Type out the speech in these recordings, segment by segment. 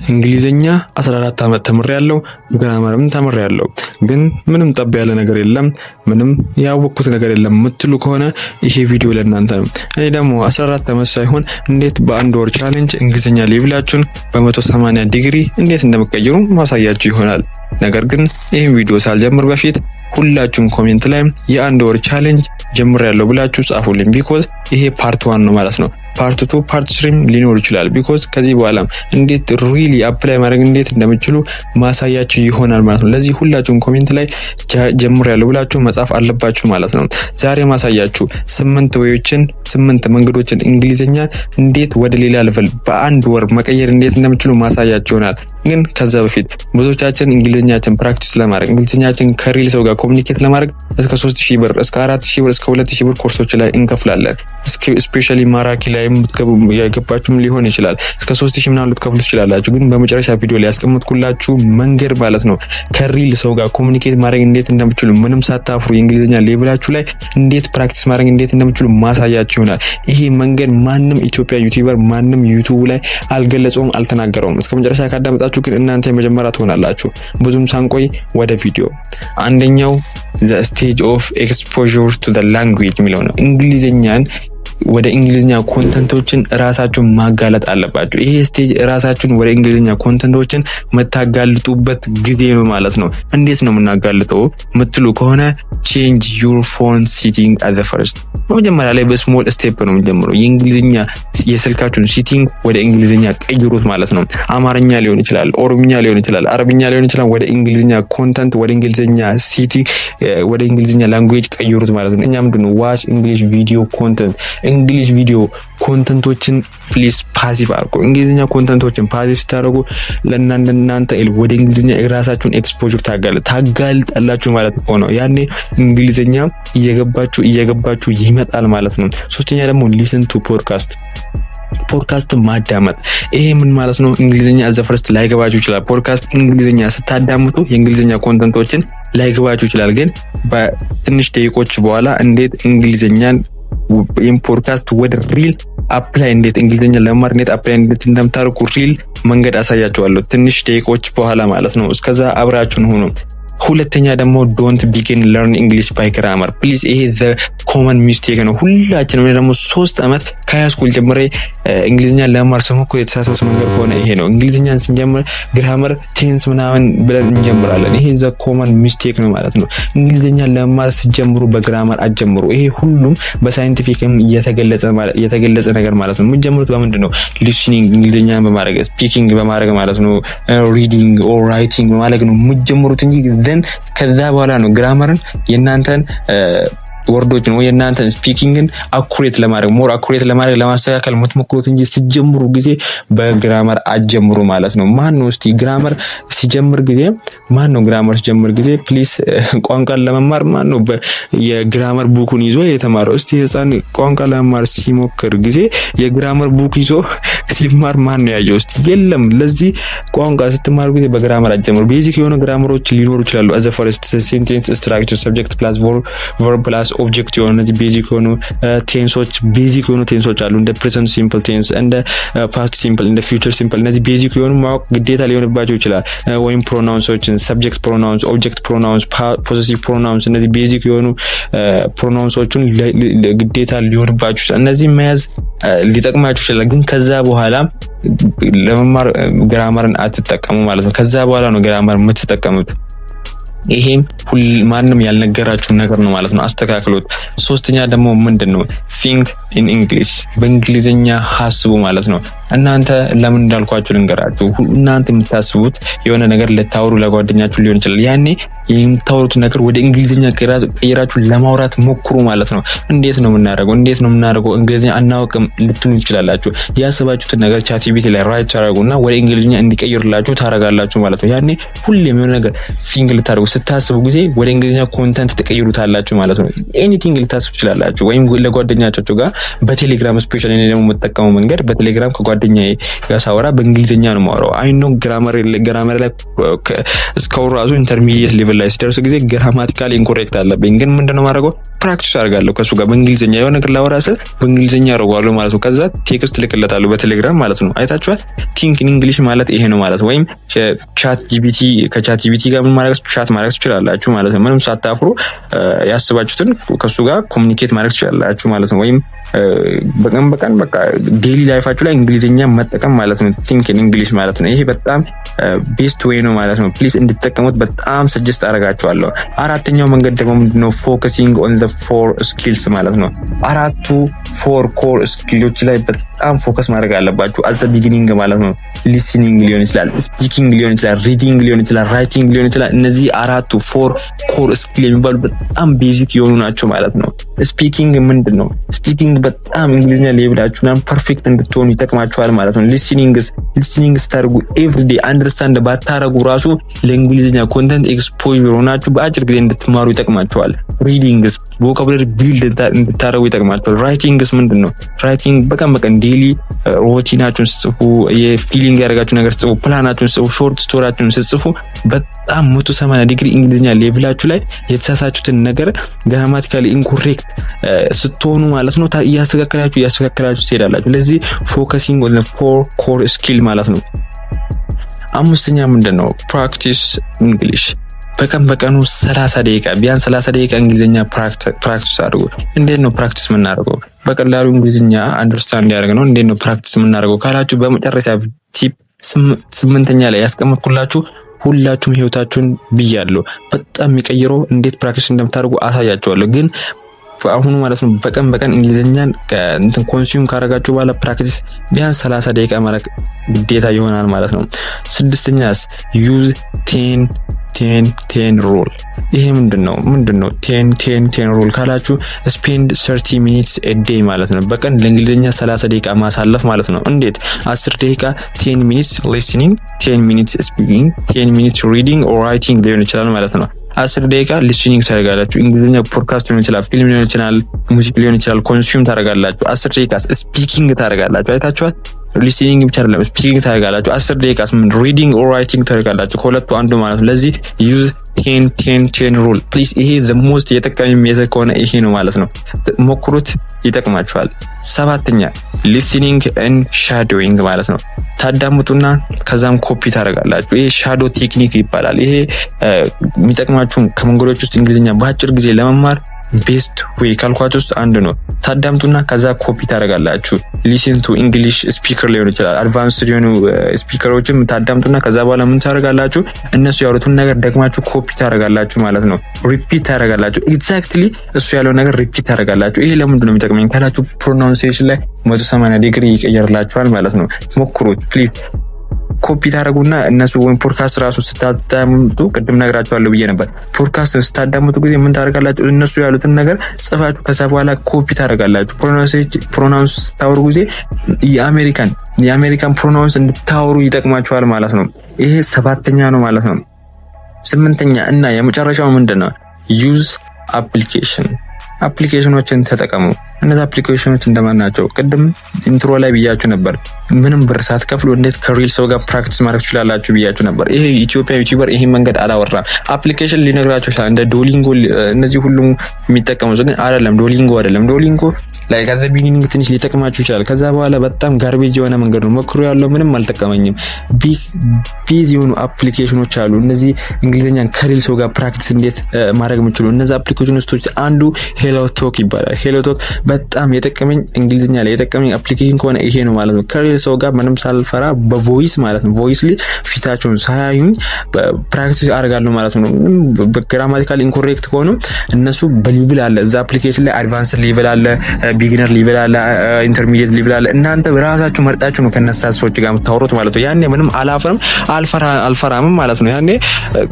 እንግሊዘኛ 14 ዓመት ተምሬያለሁ፣ ግራመርም ተምሬያለሁ። ግን ምንም ጠብ ያለ ነገር የለም፣ ምንም ያወቅኩት ነገር የለም የምትሉ ከሆነ ይሄ ቪዲዮ ለእናንተ ነው። እኔ ደግሞ 14 ዓመት ሳይሆን እንዴት በአንድ ወር ቻሌንጅ እንግሊዘኛ ሌቭላችሁን በ180 ዲግሪ እንዴት እንደምትቀይሩ ማሳያችሁ ይሆናል። ነገር ግን ይሄን ቪዲዮ ሳልጀምር በፊት ሁላችሁም ኮሜንት ላይ የአንድ ወር ቻሌንጅ ጀምሬያለሁ ብላችሁ ጻፉልኝ። ቢኮዝ ይሄ ፓርት 1 ነው ማለት ነው። ፓርት 2 ፓርት 3 ሊኖር ይችላል። ቢኮዝ ከዚህ በኋላ እንዴት ሪሊ አፕላይ ማድረግ እንዴት እንደምትችሉ ማሳያችሁ ይሆናል ማለት ነው። ለዚህ ሁላችሁም ኮሜንት ላይ ጀምሬያለሁ ብላችሁ መጻፍ አለባችሁ ማለት ነው። ዛሬ ማሳያችሁ 8 መንገዶችን እንግሊዘኛ እንዴት ወደ ሌላ ሌቭል በአንድ ወር መቀየር እንዴት እንደምትችሉ ማሳያችሁ ይሆናል። ግን ከዛ በፊት ብዙዎቻችን እንግሊዘኛችን ፕራክቲስ ለማድረግ እንግሊዘኛችን ከሪል ሰው ጋር ኮሙኒኬት ለማድረግ እስከ 3000 ብር እስከ 4000 ብር እስከ 2000 ብር ኮርሶች ላይ እንከፍላለን። ስፔሻሊ ማራኪ ላይ የገባችሁም ሊሆን ይችላል እስከ 3000 ምናምን ልትከፍሉ ትችላላችሁ። ግን በመጨረሻ ቪዲዮ ላይ ያስቀምጥኩላችሁ መንገድ ማለት ነው ከሪል ሰው ጋር ኮሙኒኬት ማድረግ እንዴት እንደምትችሉ ምንም ሳታፍሩ የእንግሊዘኛ ሌቭላችሁ ላይ እንዴት ፕራክቲስ ማድረግ እንዴት እንደምትችሉ ማሳያችሁ ይሆናል። ይሄ መንገድ ማንም ኢትዮጵያ ዩቲዩበር ማንም ዩቲዩብ ላይ አልገለጸውም አልተናገረውም። እስከ መጨረሻ ካዳመጣችሁ ግን እናንተ የመጀመሪያ ትሆናላችሁ። ብዙም ሳንቆይ ወደ ቪዲዮ። አንደኛው the stage of exposure to the language የሚለው ነው። እንግሊዘኛን ወደ እንግሊዘኛ ኮንተንቶችን ራሳችሁን ማጋለጥ አለባችሁ። ይሄ ስቴጅ ራሳችሁን ወደ እንግሊዘኛ ኮንተንቶችን መታጋልጡበት ጊዜ ነው ማለት ነው። እንዴት ነው የምናጋልጠው ምትሉ ከሆነ change your phone setting at the first። በመጀመሪያ ላይ በስሞል ስቴፕ ነው የምንጀምረው። የእንግሊዘኛ የስልካችሁን ሴቲንግ ወደ እንግሊዘኛ ቀይሩት ማለት ነው። አማርኛ ሊሆን ይችላል፣ ኦሮምኛ ሊሆን ይችላል፣ አረብኛ ሊሆን ይችላል። ወደ እንግሊዘኛ ኮንተንት ወደ እንግሊዘኛ ሲቲ ወደ እንግሊዘኛ ላንጉዌጅ ቀይሩት ማለት ነው። እኛ ምንድነው ዋች እንግሊሽ ቪዲዮ ኮንተንት እንግሊሽ ቪዲዮ ኮንተንቶችን ፕሊዝ ፓሲቭ አድርጉ። እንግሊዘኛ ኮንተንቶችን ፓሲቭ ስታደርጉ ለእናንተ ወደ እንግሊዘኛ ራሳችሁን ኤክስፖዠር ታጋልጣላችሁ ማለት ነው። ያኔ እንግሊዘኛ እየገባችሁ ይመጣል ማለት ነው። ሶስተኛ ደግሞ ሊስን ቱ ፖድካስት ማዳመጥ። ይሄ ምን ማለት ነው? እንግሊዘኛ አዘ ፈርስት ላይገባችሁ ይችላል። ፖድካስት እንግሊዘኛ ስታዳምጡ የእንግሊዘኛ ኮንተንቶችን ላይገባችሁ ይችላል። ግን በትንሽ ደቂቆች በኋላ እንዴት እንግሊዘኛን ፖድካስት ወደ ሪል አፕላይ እንዴት እንግሊዘኛ ለማር እንዴት አፕላይ እንዴት እንደምታደርጉ ሪል መንገድ አሳያችኋለሁ ትንሽ ደቂቆች በኋላ ማለት ነው። እስከዛ አብራችሁን ሁኑ። ሁለተኛ ደግሞ ዶንት ቢጊን ለርን እንግሊሽ ባይ ግራመር ፕሊዝ። ይሄ ዘ ኮመን ሚስቴክ ነው። ሁላችንም ደግሞ 3 አመት ከሃይስኩል ጀምሬ እንግሊዘኛ ለማር ስሞክር የተሳሳተ መንገድ ሆነ ይሄ ነው። እንግሊዘኛን ስንጀምር ግራመር ቴንስ ምናምን ብለን እንጀምራለን። ይሄ ዘ ኮመን ሚስቴክ ነው ማለት ነው። እንግሊዘኛ ለማር ሲጀምሩ በግራመር አጀምሩ። ይሄ ሁሉም በሳይንቲፊክም የተገለጸ ነገር ማለት ነው። የምትጀምሩት በምንድን ነው? ሊስኒንግ እንግሊዘኛን በማድረግ ስፒኪንግ በማድረግ ማለት ነው። ሪዲንግ ኦር ራይቲንግ በማድረግ ነው የምትጀምሩት እንጂ ከዛ በኋላ ነው ግራመርን የናንተን ወርዶችን ወይ የናንተን ስፒኪንግን አኩሬት ለማድረግ ለማስተካከል የምትሞክሩት እንጂ ሲጀምሩ ጊዜ በግራመር አጀምሩ ማለት ነው። ማን ነው እስቲ ግራመር ሲጀምር ጊዜ ፕሊስ ቋንቋን ለመማር ማን ነው የግራመር ቡኩን ይዞ የተማረው? እስቲ ህፃን ቋንቋ ለመማር ሲሞክር ጊዜ የግራመር ቡክ ይዞ ሲማር ማን ነው ያየው? እስቲ የለም። ለዚህ ቋንቋ ስትማሩ ጊዜ በግራመር አጀምሩ። ቤዚክ የሆነ ግራመሮች ሊኖሩ ይችላሉ። አዘ ፈርስት ሴንቴንስ ስትራክቸር ሰብጀክት ፕላስ ቨርብ ፕላስ ኦብጀክት የሆኑ እነዚህ ቤዚክ የሆኑ ቴንሶች አሉ። እንደ ፕሬዘንት ሲምፕል ቴንስ፣ እንደ ፓስት ሲምፕል፣ እንደ ፊውቸር ሲምፕል። እነዚህ ቤዚክ የሆኑ ማወቅ ግዴታ ሊሆንባቸው ይችላል። ወይም ፕሮናውንሶችን ሰብጀክት ፕሮናውንስ፣ ኦብጀክት ፕሮናውንስ፣ ፖሰሲቭ ፕሮናውንስ እነዚህ ቤዚክ የሆኑ ፕሮናውንሶችን ግዴታ ሊሆንባቸው ይችላል። እነዚህ መያዝ ሊጠቅማችሁ ይችላል። ግን ከዛ በኋላ ለመማር ግራመርን አትጠቀሙ ማለት ነው። ከዛ በኋላ ነው ግራመር የምትጠቀሙት። ይሄም ማንም ያልነገራችሁ ነገር ነው ማለት ነው። አስተካክሉት። ሶስተኛ ደግሞ ምንድነው? think in English በእንግሊዘኛ ሐስቡ ማለት ነው። እናንተ ለምን እንዳልኳችሁ ልንገራችሁ። እናንተ የምታስቡት የሆነ ነገር ልታወሩ ለጓደኛችሁ ሊሆን ይችላል። ያኔ የምታወሩት ነገር ወደ እንግሊዘኛ ቀይራችሁ ለማውራት ሞክሩ ማለት ነው። እንዴት ነው የምናደርገው? እንግሊዘኛ አናውቅም ልትሉ ትችላላችሁ። ያሰባችሁትን ነገር ChatGPT ላይ ራይት ታደርጉና ወደ እንግሊዘኛ እንዲቀይርላችሁ ታረጋላችሁ ማለት ነው። ያኔ ሁሌም የሆነ ነገር think ልታደርጉ ስታስቡ ጊዜ ወደ እንግሊዘኛ ኮንተንት ተቀይሩታላችሁ ማለት ነው። ኤኒቲንግ ልታስቡ ትችላላችሁ። ወይም ለጓደኛችሁ ጋር በቴሌግራም ስፔሻሊ እኔ ደግሞ የምጠቀመው መንገድ በቴሌግራም ከጓደኛዬ ጋር ሳወራ በእንግሊዘኛ ነው የማወራው። አይ ኖ ግራመር ላይ እስካሁን ራሱ ኢንተርሚዲየት ሌቭል ላይ ሲደርስ ጊዜ ግራማቲካሊ ኢንኮሬክት አለብኝ። ግን ምንድነው ማድረገው? ፕራክቲስ አደርጋለሁ ከሱ ጋር በእንግሊዝኛ የሆነ ነገር ላወራ ስል በእንግሊዝኛ አደርገዋለሁ ማለት ነው። ከዛ ቴክስት ልክለታለሁ በቴሌግራም ማለት ነው። አይታችኋል? ቲንክ ኢን እንግሊሽ ማለት ይሄ ነው ማለት። ወይም ከቻት ጂፒቲ ጋር ምን ማድረግ ቻት ማድረግ ትችላላችሁ ማለት ነው። ምንም ሳታፍሩ ያስባችሁትን ከሱ ጋር ኮሙኒኬት ማድረግ ትችላላችሁ ማለት ነው። ወይም በቀን በቃ ዴይሊ ላይፋችሁ ላይ እንግሊዝኛ መጠቀም ማለት ነው። ቲንክ ኢን እንግሊሽ ማለት ነው። ይሄ በጣም ቤስት ዌይ ነው ማለት ነው። ፕሊዝ እንድትጠቀሙት በጣም ሰጀስት አደርጋችኋለሁ። አራተኛው መንገድ ደግሞ ምንድነው? ፎከሲንግ ኦን ዘ 4 ስኪልስ ማለት ነው። 4 ኮር ስኪሎች ላይ በጣም ፎከስ ማድረግ አለባችሁ። አዘ ቢጊኒንግ ማለት ነው። ሊስኒንግ ሊሆን ይችላል፣ ስፒኪንግ ሊሆን ይችላል፣ ሪዲንግ ሊሆን ይችላል፣ ራይቲንግ ሊሆን ይችላል። እነዚህ 4 ኮር ስኪል የሚባሉ በጣም ቤዚክ የሆኑ ናቸው ማለት ነው። ስፒኪንግ ምንድነው? ስፒኪንግ በጣም እንግሊዝኛ ሌቭላችሁና ፐርፌክት እንድትሆኑ ይጠቅማችኋል ማለት ነው። ሊስኒንግ ስታደርጉ ኤቭሪዴ አንደርስታንድ ባታረጉ ራሱ ለእንግሊዝኛ ኮንተንት ኤክስፖዥር ሆናችሁ በአጭር ጊዜ እንድትማሩ ይጠቅማችኋል። ሪዲንግስ ቮካቡላሪ ቢልድ እንድታረጉ ይጠቅማችኋል። ራይቲንግስ ምንድነው? ራይቲንግ በቀን ዴይሊ ሩቲናችሁን ስጽፉ፣ የፊሊንግ ያደርጋችሁ ነገር ስጽፉ፣ ፕላናችሁን ስጽፉ፣ ሾርት ስቶሪያችሁን ስጽፉ በጣም 180 ዲግሪ እንግሊዝኛ ሌቭላችሁ ላይ የተሳሳችሁትን ነገር ግራማቲካሊ ኢንኮሬክት ስትሆኑ ማለት ነው እያስተካከላችሁ ትሄዳላችሁ። ለዚህ ፎከሲንግ ኦን 4 ኮር ስኪል ማለት ነው። አምስተኛ ምንድነው? ፕራክቲስ እንግሊሽ በቀኑ 30 ደቂቃ ቢያንስ 30 ደቂቃ እንግሊዝኛ ፕራክቲስ አድርጉ። እንዴት ነው ፕራክቲስ የምናደርገው? በቀላሉ እንግሊዝኛ አንደርስታንድ ያደርግ ነው። እንዴት ነው ፕራክቲስ የምናደርገው ካላችሁ በመጨረሻ ቲፕ 8ኛ ላይ ያስቀመጥኩላችሁ ሁላችሁም ህይወታችሁን ብያለሁ። በጣም የሚቀይረው እንዴት ፕራክቲስ እንደምታደርጉ አሳያችኋለሁ። ግን አሁን ማለት ነው በቀን እንግሊዝኛን ኮንሱም ካረጋችሁ በኋላ ፕራክቲስ ቢያንስ 30 ደቂቃ ማድረግ ግዴታ ይሆናል ማለት ነው። 6ኛስ ዩዝ 10 ሩል። ይሄ ምንድነው? 10 ሩል ካላችሁ ስፔንድ 30 ሚኒትስ ኤ ዴይ ማለት ነው። በቀን ለእንግሊዝኛ 30 ደቂቃ ማሳለፍ ማለት ነው። እንዴት? 10 ደቂቃ 10 ሚኒትስ ሊስኒንግ፣ 10 ሚኒትስ ስፒኪንግ፣ 10 ሚኒትስ ሪዲንግ ኦር ራይቲንግ ሊሆን ይችላል ማለት ነው። 10 ደቂቃ ሊስኒንግ ታደርጋላችሁ። እንግሊዝኛ ፖድካስት ሊሆን ይችላል፣ ፊልም ሊሆን ይችላል፣ ሙዚክ ሊሆን ይችላል። ኮንሱም ታደርጋላችሁ። 10 ደቂቃ ስፒኪንግ ታደርጋላችሁ። አይታችኋል? ሊስኒንግ ብቻ አይደለም ስፒኪንግ ታደርጋላችሁ። 10 ደቂቃ ሪዲንግ ኦር ራይቲንግ ታደርጋላችሁ። ከሁለቱ አንዱ ማለት ነው። ለዚህ ዩዝ 10 ሩል ፕሊዝ። ይሄ the most የጠቃሚ ሜተድ ከሆነ ይሄ ነው ማለት ነው። ሞክሩት፣ ይጠቅማችኋል። 7ኛ ሊስኒንግ ኤንድ ሻዶዊንግ ማለት ነው። ታዳምጡና ከዛም ኮፒ ታደርጋላችሁ። ይሄ ሻዶ ቴክኒክ ይባላል። ይሄ የሚጠቅማችሁ ከመንገዶች ውስጥ እንግሊዝኛ በአጭር ጊዜ ለመማር ቤስት ዌይ ካልኳችሁ ውስጥ አንዱ ነው። ታዳምጡና ከዛ ኮፒ ታደርጋላችሁ። ሊስን ቱ እንግሊሽ ስፒከር ሊሆን ይችላል፣ አድቫንስድ የሆኑ ስፒከሮችም ታዳምጡና ከዛ በኋላ ምን ታደርጋላችሁ? እነሱ ያሉትን ነገር ደግማችሁ ኮፒ ታደርጋላችሁ ማለት ነው። ሪፒት ታደርጋላችሁ። ኤግዛክትሊ እሱ ያለው ነገር ሪፒት ታደርጋላችሁ። ይሄ ለምንድን ነው የሚጠቅመኝ ካላችሁ ፕሮናንሲዬሽን ላይ 180 ዲግሪ ይቀየርላችኋል ማለት ነው። ሞክሩት ፕሊዝ። ኮፒ ታደርጉና እነሱ ወይም ፖድካስት ራሱ ስታዳምጡ ቅድም ነግራችኋለሁ ብዬ ነበር። ፖድካስት ስታዳምጡ ጊዜ ምን ታደርጋላችሁ? እነሱ ያሉትን ነገር ጽፋችሁ ከዛ በኋላ ኮፒ ታደርጋላችሁ። ፕሮናንስ ስታወሩ ጊዜ የአሜሪካን ፕሮናንስ እንድታወሩ ይጠቅማችኋል ማለት ነው። ይሄ 7ኛ ነው ማለት ነው። 8ኛ እና የመጨረሻው ምንድነው? ዩዝ አፕሊኬሽኖችን ተጠቀሙ። እነዚህ አፕሊኬሽኖች እንደማን ናቸው? ቅድም ኢንትሮ ላይ ብያችሁ ነበር። ምንም ብር ሳትከፍሉ እንዴት ከሪል ሰው ጋር ፕራክቲስ ማድረግ ትችላላችሁ ብያችሁ ነበር። ይሄ ኢትዮጵያ ዩቲዩበር ይሄን መንገድ አላወራም። አፕሊኬሽን ሊነግራችሁ ይችላል እንደ ዶሊንጎ፣ እነዚህ ሁሉም የሚጠቀሙት ግን አይደለም። ዶሊንጎ ላይ ከዛ ቢጊኒንግ ትንሽ ሊጠቅማችሁ ይችላል። ከዛ በኋላ በጣም ጋርቤጅ የሆነ መንገድ ነው። ሞክሩ ያለው ምንም አልጠቀመኝም። ቢዚ የሆኑ አፕሊኬሽኖች አሉ። እነዚህ እንግሊዝኛን ከሪል ሰው ጋር ፕራክቲስ እንዴት ማድረግ የምችሉ እነዚህ አፕሊኬሽኖች አንዱ ሄሎ ቶክ ይባላል። ሄሎ ቶክ በጣም የጠቀመኝ እንግሊዝኛ ላይ የጠቀመኝ አፕሊኬሽን ከሆነ ይሄ ነው ማለት ነው። ከሪል ሰው ጋር ምንም ሳልፈራ በቮይስ ማለት ነው ቮይስሊ ፊታቸውን ሳያዩኝ ፕራክቲስ አደርጋለሁ ማለት ነው። በግራማቲካሊ ኢንኮሬክት ከሆኑ እነሱ በሌቭል አለ እዛ አፕሊኬሽን ላይ አድቫንስ ሌቭል አለ፣ ቢጊነር ሌቭል አለ፣ ኢንተርሚዲየት ሌቭል አለ። እናንተ በራሳችሁ መርጣችሁ ነው ከነሳ ሰዎች ጋር የምታወሩት ማለት ነው። ያኔ ምንም አልፈራም ማለት ነው። ያኔ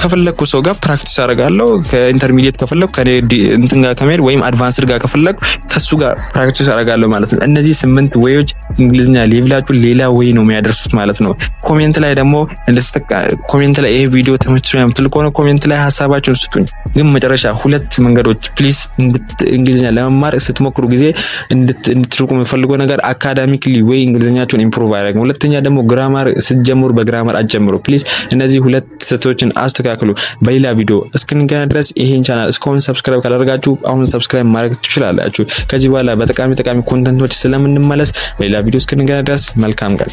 ከፈለኩ ሰው ጋር ፕራክቲስ አደርጋለሁ። ከኢንተርሚዲየት ከፈለኩ ከኔ እንትን ጋር ከመሄድ ወይም አድቫንስድ ጋር ከፈለኩ ከሱ ጋር ጋር ፕራክቲስ አደርጋለሁ ማለት ነው። እነዚህ 8 ዌዮች እንግሊዝኛ ሌቭላችሁ ሌላ ዌይ ነው የሚያደርሱት ማለት ነው። ኮሜንት ላይ ደግሞ ኮሜንት ላይ ይሄ ቪዲዮ ተመችቶኛል የምትሉ ከሆነ ኮሜንት ላይ ሀሳባችሁን ስጡኝ። ግን መጨረሻ 2 መንገዶች ፕሊዝ እንግሊዝኛ ለመማር ስትሞክሩ ጊዜ እንድትርቁ የምፈልገው ነገር አካዳሚክሊ ወይ እንግሊዝኛችሁን ኢምፕሩቭ አድርጉ። ሁለተኛ ደግሞ ግራማር ስትጀምሩ በግራማር አትጀምሩ። ፕሊዝ እነዚህ 2 ስህተቶችን አስተካክሉ። በሌላ ቪዲዮ እስክንገናኝ ድረስ ይሄን ቻናል እስካሁን ሰብስክራይብ ካላደረጋችሁ አሁን ሰብስክራይብ ማድረግ ትችላላችሁ። ከዚህ በኋላ በጠቃሚ ኮንተንቶች ስለምንመለስ በሌላ ቪዲዮ እስክንገናኝ ድረስ መልካም ቀን።